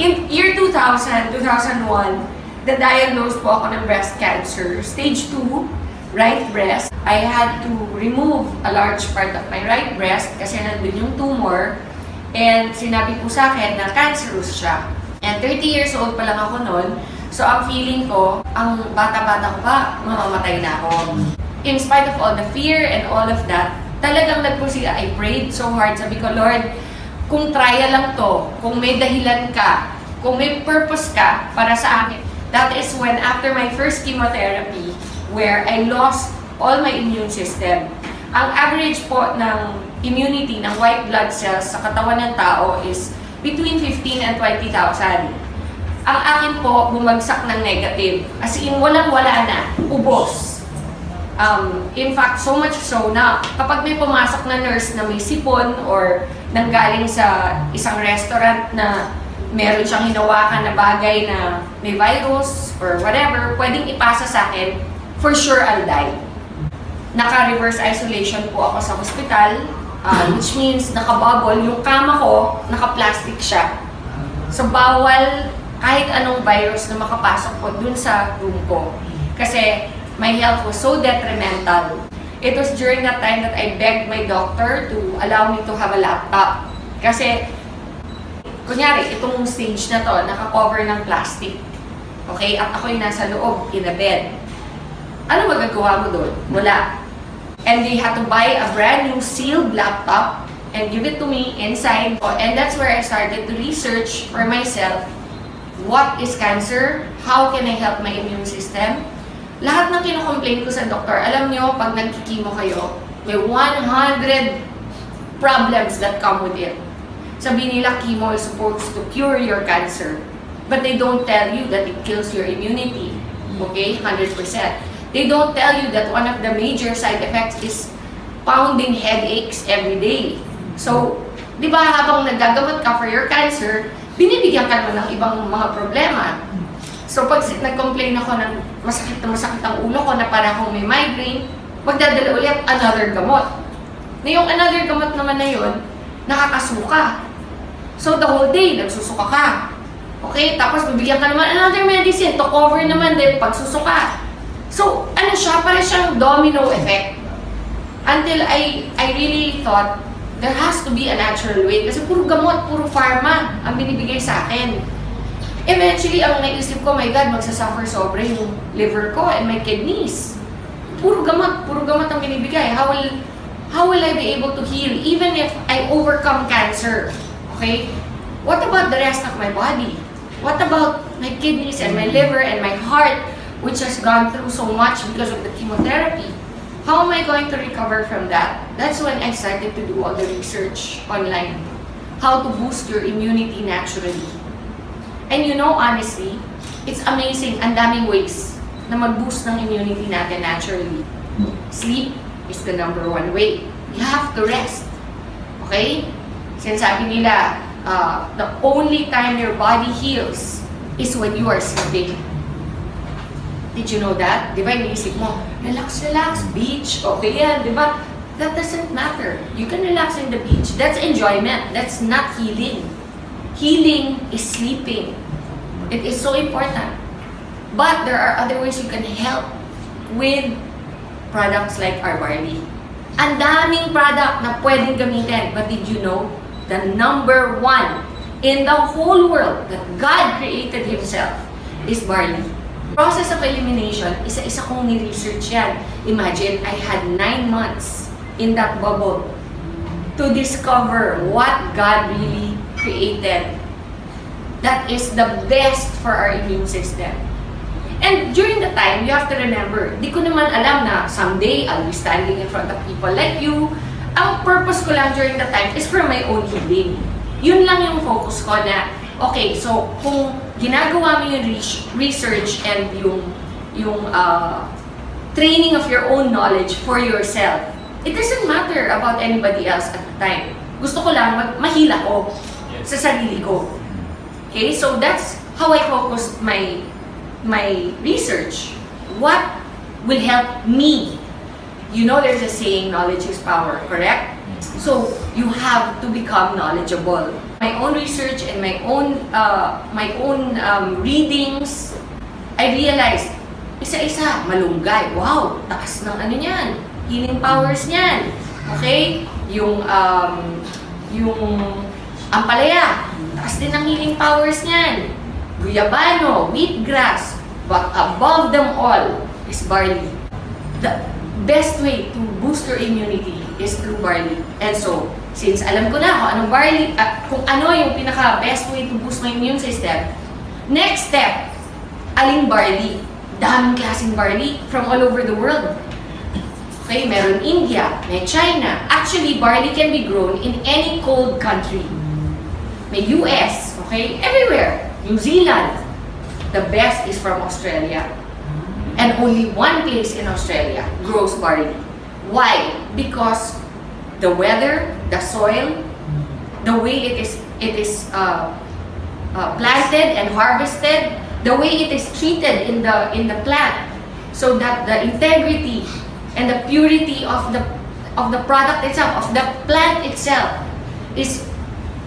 In year 2000, 2001, na-diagnose po ako ng breast cancer. Stage 2, right breast. I had to remove a large part of my right breast kasi nandun yung tumor. And sinabi po sa akin na cancerous siya. And 30 years old pa lang ako noon. So ang feeling ko, ang bata-bata ko pa, mamamatay na ako. In spite of all the fear and all of that, talagang nagpursige. I prayed so hard. Sabi ko, Lord, kung trial lang to, kung may dahilan ka, kung may purpose ka para sa akin. That is when after my first chemotherapy, where I lost all my immune system. Ang average po ng immunity ng white blood cells sa katawan ng tao is between 15 and 20,000. Ang akin po, bumagsak ng negative. As in, walang-wala na. Ubos. In fact, so much so na kapag may pumasok na nurse na may sipon or nanggaling sa isang restaurant na meron siyang hinawakan na bagay na may virus or whatever, pwedeng ipasa sa akin, for sure I'll die. Naka-reverse isolation po ako sa hospital, which means naka-bubble. Yung kama ko, naka-plastic siya. So bawal kahit anong virus na makapasok po dun sa room ko. Kasi my health was so detrimental. It was during that time that I begged my doctor to allow me to have a laptop. Kasi, kunyari, itong stage na to, naka-cover ng plastic. Okay? At ako yung nasa loob, in a bed. Ano magagawa mo doon? Wala. And they had to buy a brand new sealed laptop and give it to me inside. And that's where I started to research for myself, what is cancer? How can I help my immune system? Lahat ng kino-complain ko sa doktor, alam nyo, pag nagkikimo kayo, may 100 problems that come with it. Sabi nila, chemo is supposed to cure your cancer. But they don't tell you that it kills your immunity. Okay? 100%. They don't tell you that one of the major side effects is pounding headaches every day. So, di ba habang nagagamot ka for your cancer, binibigyan ka naman ng ibang mga problema. So pag nag-complain ako ng masakit ang ulo ko na para akong may migraine, magdadala ulit another gamot. Na yung another gamot naman na yun, nakakasuka. So the whole day, nagsusuka ka. Okay? Tapos bibigyan ka naman another medicine to cover naman din pagsusuka. So ano siya? Para siyang domino effect. Until I really thought, there has to be a natural way. Kasi puro gamot, puro pharma ang binibigay sa akin. Eventually, ang naisip ko, my God, magsasuffer sobra yung liver ko and my kidneys. Puro gamot ang binibigay. How will I be able to heal even if I overcome cancer? Okay? What about the rest of my body? What about my kidneys and my liver and my heart, which has gone through so much because of the chemotherapy? How am I going to recover from that? That's when I started to do all the research online. How to boost your immunity naturally. And you know, honestly, it's amazing. Ang daming ways na mag-boost ng immunity natin naturally. Sleep is the number one way. You have to rest. Okay? Sinasabi nila, the only time your body heals is when you are sleeping. Did you know that? Di ba, iniisip mo, relax, beach, okay yan, di ba? That doesn't matter. You can relax in the beach. That's enjoyment. That's not healing. Healing is sleeping. It is so important. But there are other ways you can help with products like our barley. Ang daming product na pwedeng gamitin. But did you know, the number one in the whole world that God created Himself is barley. Process of elimination, isa-isa kong ni-research yan. Imagine, I had 9 months in that bubble to discover what God really created that is the best for our immune system. And during the time, you have to remember, di ko naman alam na someday I'll be standing in front of people like you. Ang purpose ko lang during the time is for my own healing. Yun lang yung focus ko na, okay, so kung ginagawa mo yung research and yung training of your own knowledge for yourself, it doesn't matter about anybody else at the time. Gusto ko lang mahila ko sa sarili ko. Okay, so that's how I focus my research. What will help me? You know, there's a saying, knowledge is power, correct? So you have to become knowledgeable. my own research and my own readings, I realized, isa-isa, malunggay. Wow, taas ng ano niyan, healing powers niyan. Okay? Yung ampalaya, taas din ng healing powers niyan. Guyabano, wheatgrass, but above them all is barley. The best way to boost your immunity is through barley. And so, since alam ko na kung anong barley, kung ano yung pinaka-best way to boost my immune system, next step, aling barley. Daming klaseng barley from all over the world. Okay, meron India, may China. Actually, barley can be grown in any cold country. May US, okay, everywhere. New Zealand. The best is from Australia. And only one place in Australia grows barley. Why? Because the weather, the soil, the way it is planted and harvested, the way it is treated in the plant, so that the integrity and the purity of the product itself, of the plant itself, is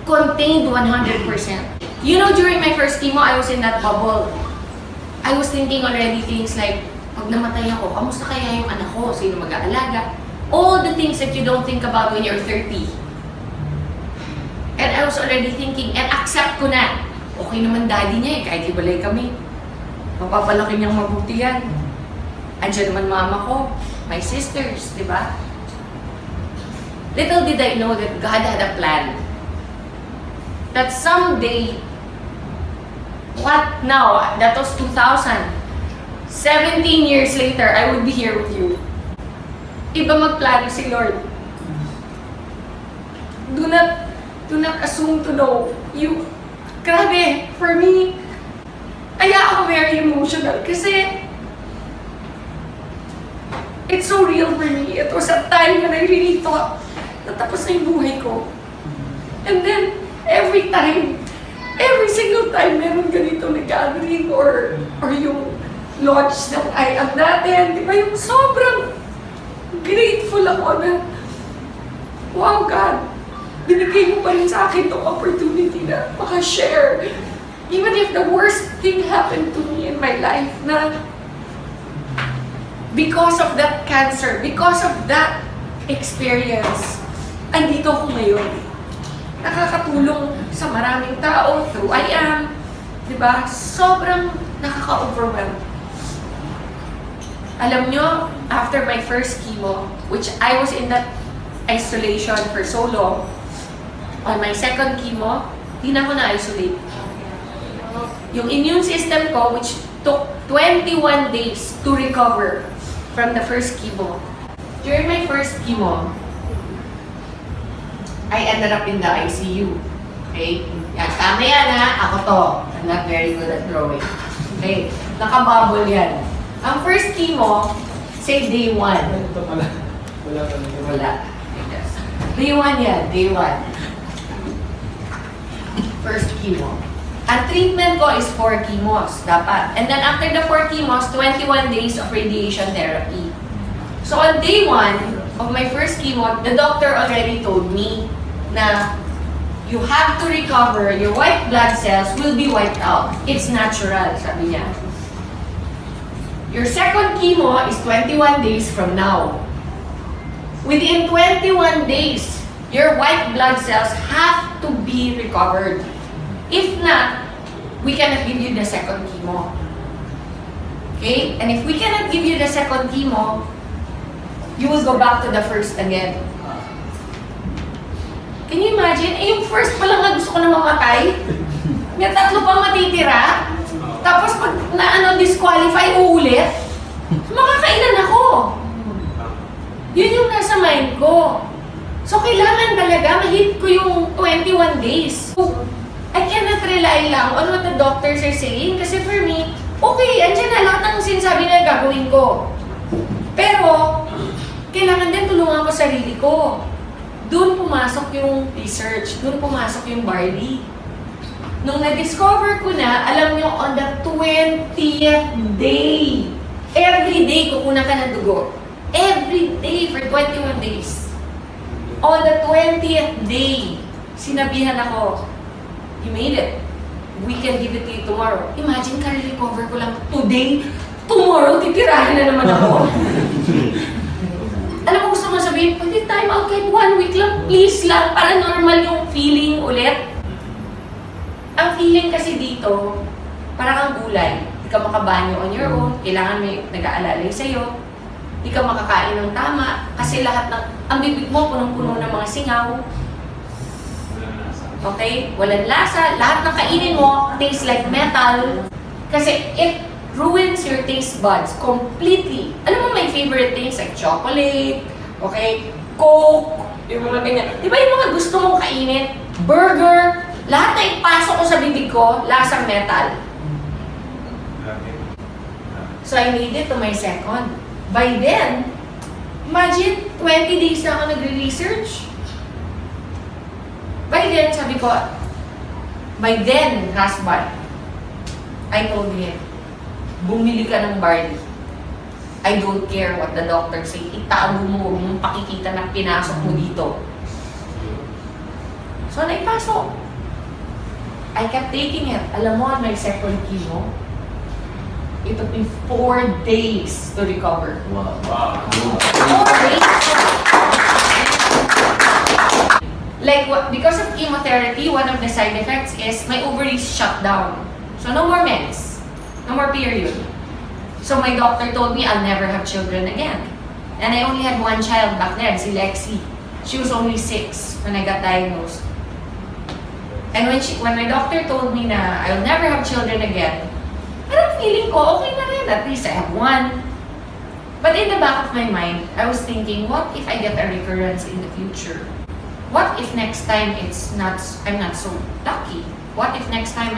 contained 100%. You know, during my first chemo, I was in that bubble. I was thinking already things like, pag namatay ako, kamusta kaya yung anak ko? Sino mag-aalaga? All the things that you don't think about when you're 30. And I was already thinking, and accept ko na, okay naman daddy niya eh, kahit hiwalay kami. Mapapalaki niyang mabuti yan. Andiyan naman mama ko, my sisters, di ba? Little did I know that God had a plan. That someday, what now? That was 2000. 17 years later, I would be here with you. Iba magplano si Lord. Do not assume to know. Grabe, for me, kaya ako very emotional kasi it's so real for me. It was a time when I really thought na tapos na yung buhay ko. And then, every single time meron ganito na gathering or yung launch ng IAM natin, di ba, yung sobrang grateful ako na, wow God, binigay mo pa rin sa akin itong opportunity na makashare. Even if the worst thing happened to me in my life, na because of that cancer, because of that experience, andito ako ngayon. Nakakatulong sa maraming tao through IAM, di ba? Sobrang nakaka-overwhelm. Alam nyo, after my first chemo, which I was in that isolation for so long, on my second chemo, di na ako na-isolate. Yung immune system ko, which took 21 days to recover from the first chemo. During my first chemo, I ended up in the ICU. Okay? Yan, tama yan ha, ako to. I'm not very good at drawing. Okay? Nakabubble yan. Ang first chemo, say day 1. Ito pala. Wala. Day 1 yan, day 1. First chemo. Ang treatment ko is 4 chemos, dapat. And then after the 4 chemos, 21 days of radiation therapy. So on day 1 of my first chemo, the doctor already told me na you have to recover, your white blood cells will be wiped out. It's natural, sabi niya. Your second chemo is 21 days from now. Within 21 days, your white blood cells have to be recovered. If not, we cannot give you the second chemo. Okay? And if we cannot give you the second chemo, you will go back to the first again. Can you imagine? Yung first pa lang na gusto ko na mamatay. May 3 pang matitira. Tapos pag disqualify, uulit. Makakailan ako. Yun yung nasa mind ko. So kailangan talaga ma-hit ko yung 21 days. I cannot rely lang on what the doctors are saying. Kasi for me, okay, andyan na lahat ng sinasabi na gagawin ko. Pero, kailangan din tulungan ko sarili ko. Doon pumasok yung research. Doon pumasok yung barley. Nung na-discover ko na, alam nyo, on the 20th day, every day kukunan ka ng dugo. Every day for 21 days. On the 20th day, sinabihan ako, you made it. We can give it to you tomorrow. Imagine, ka-recover ko lang today, tomorrow, titirahin na naman ako. Alam mo, gusto mo sabihin, pwede time out kahit 1 week lang, please lang, para normal yung feeling ulit. Ang feeling kasi dito, parang kang gulay. Hindi ka makabanyo on your own, kailangan may nag-aalalay sa'yo. Hindi ka makakain ng tama, kasi lahat ng, ang bibig mo, punong-puno ng mga singaw. Okay? Walang lasa. Lahat ng kainin mo tastes like metal. Kasi it ruins your taste buds completely. Alam mo, my favorite things like chocolate, okay, Coke, yung mga ganyan. Di ba yung mga gusto mong kainin? Burger, lahat na ipasok ko sa bibig ko, lasang metal. So I made it to my second. By then, imagine, 20 days na ako nagre-research. By then, sabi ko, my then husband, I told him, bumili ka ng barley. I don't care what the doctor say. Itago mo, huwag mong pakikita na pinasok mo dito. So, naipasok. I kept taking it. Alam mo, my second chemo, it took me 4 days to recover. Wow. 4 days? Like, because of chemotherapy, one of the side effects is my ovaries shut down. So, no more mens. No more period. So, my doctor told me I'll never have children again. And I only had one child back then, si Lexi. She was only 6 when I got diagnosed. And when my doctor told me na I'll never have children again, parang feeling ko, okay na rin. At least I have one. But in the back of my mind, I was thinking, what if I get a recurrence in the future? What if next time I'm not so lucky? What if next time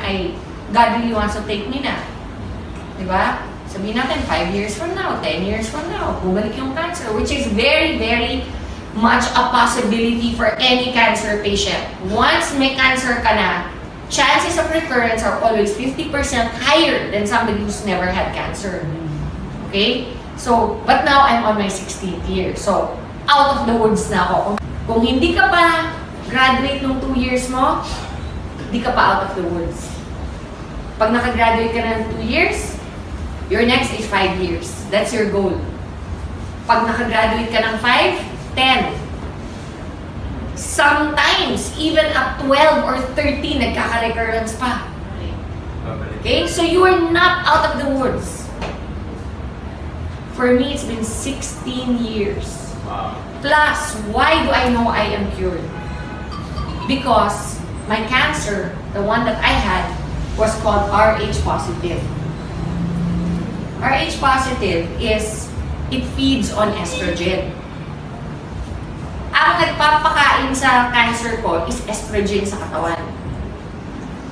God really wants to take me na? Diba? Sabihin natin, 5 years from now, 10 years from now, bumalik yung cancer, which is very, very much a possibility for any cancer patient. Once may cancer ka na, chances of recurrence are always 50% higher than somebody who's never had cancer. Okay? So, but now I'm on my 16th year. So, out of the woods na ako. Kung hindi ka pa graduate nung 2 years mo, hindi ka pa out of the woods. Pag nakagraduate ka na ng 2 years, your next is 5 years. That's your goal. Pag nakagraduate ka ng 5, 10. Sometimes, even at 12 or 13, nagkaka-recurrence pa. Okay? So you are not out of the woods. For me, it's been 16 years. Wow. Plus, why do I know I am cured? Because my cancer, the one that I had, was called Rh positive. Rh positive is, it feeds on estrogen. Ang nagpapakain sa cancer ko is estrogen sa katawan.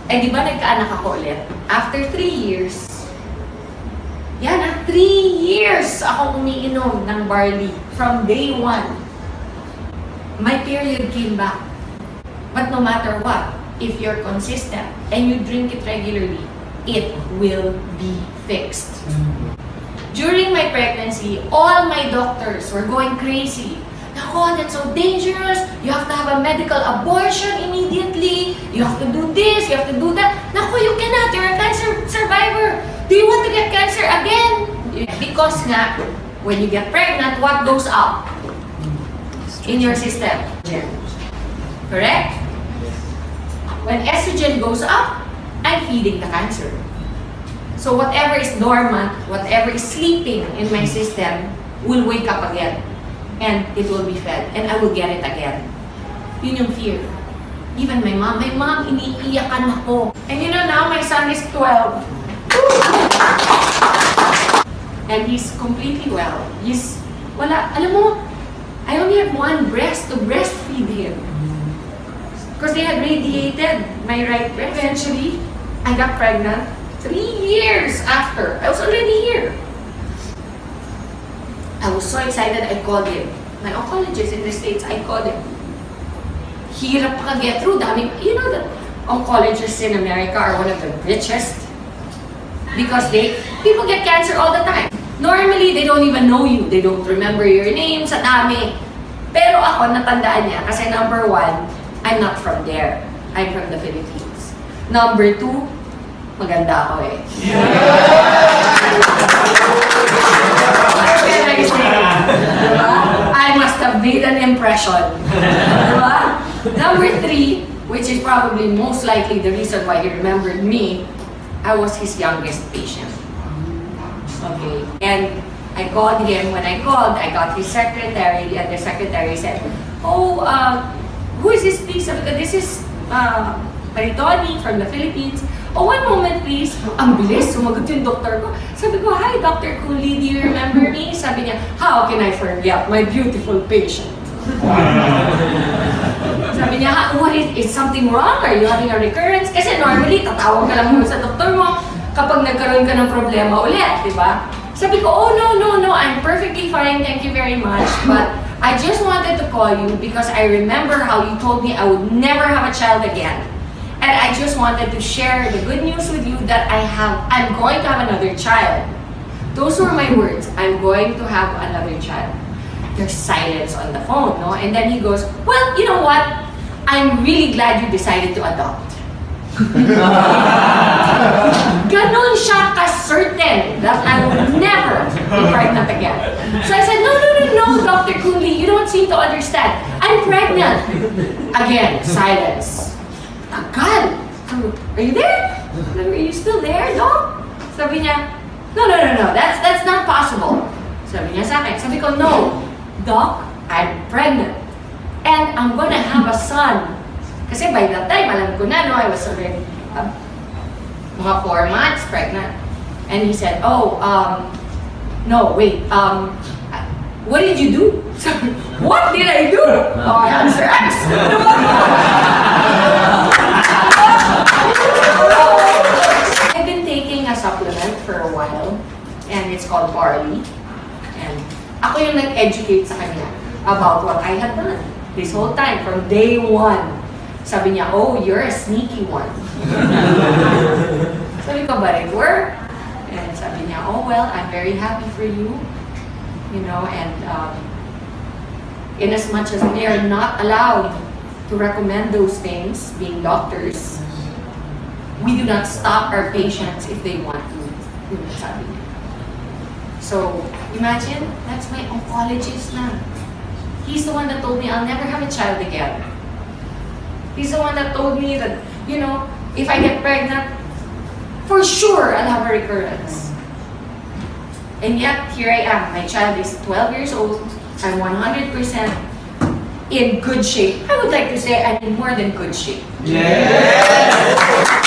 Eh di ba nagkaanak ako ulit? After 3 years, 3 years ako umiinom ng barley from day 1. My period came back. But no matter what, if you're consistent and you drink it regularly, it will be fixed. During my pregnancy, all my doctors were going crazy. Nako, that's so dangerous. You have to have a medical abortion immediately. You have to do this, you have to do that. Nako, you cannot. You're a cancer survivor. Do you want to get cancer again? Because nga, when you get pregnant, what goes up in your system? Correct? When estrogen goes up, I'm feeding the cancer. So whatever is dormant, whatever is sleeping in my system will wake up again. And it will be fed. And I will get it again. Yun yung fear. Even my mom, iniiyakan ako. And you know now, my son is 12. And he's completely well. Alam mo, I only have one breast to breastfeed him. Because they had radiated my right breast. Eventually, I got pregnant 3 years after. I was already here. I was so excited, I called him. My oncologist in the States, I called him. Hirap pa get through. You know that oncologists in America are one of the richest. Because people get cancer all the time. Normally, they don't even know you. They don't remember your name, sa dami. Pero ako, natandaan niya. Kasi number 1, I'm not from there. I'm from the Philippines. Number 2, maganda ako eh. What can I say? Diba? I must have made an impression. Diba? Number 3, which is probably most likely the reason why he remembered me, I was his youngest patient. Okay. And I called him. When I called, I got his secretary, and the secretary said, "Oh, who is this, please?" Because this is Maritoni from the Philippines. "Oh, one moment, please." Ang bilis, sumagot yung doktor ko. Sabi ko, "Hi, Dr. Cooley, do you remember me?" Sabi niya, "How can I forget my beautiful patient?" Sabi niya, "What is something wrong? Are you having a recurrence?" Kasi normally, tatawag ka lang muna sa doktor mo kapag nagkaroon ka ng problema ulit, di ba? Sabi ko, "Oh, no, I'm perfectly fine, thank you very much. But I just wanted to call you because I remember how you told me I would never have a child again. And I just wanted to share the good news with you that I'm going to have another child." Those were my words, "I'm going to have another child." There's silence on the phone, no? And then he goes, "Well, you know what? I'm really glad you decided to adopt." Ganon siya ka-certain that I would never be pregnant again. So I said, no, Dr. Cooley, you don't seem to understand. I'm pregnant. Again, silence. Tagal. Are you there? Are you still there, Doc? Sabi niya, no, that's not possible. Sabi niya sa akin, sabi ko, "No, Doc, I'm pregnant. And I'm gonna have a son." Kasi by that time, alam ko na, no, I was already mga 4 months pregnant. And he said, "Oh, no, wait, what did you do?" What did I do? Oh, I had sex. I've been taking a supplement for a while, and it's called Barley. And ako yung nag-educate sa kanya about what I had done this whole time, from day 1. Sabi niya, "Oh, you're a sneaky one." Sabi ko, "But it worked." And sabi niya, "Oh, well, I'm very happy for you. You know, and in as much as we are not allowed to recommend those things, being doctors, we do not stop our patients if they want to." Sabi niya. So, imagine, that's my oncologist na. He's the one that told me I'll never have a child again. He's the one that told me that, you know, if I get pregnant, for sure I'll have a recurrence. And yet, here I am. My child is 12 years old. I'm 100% in good shape. I would like to say I'm in more than good shape. Yes!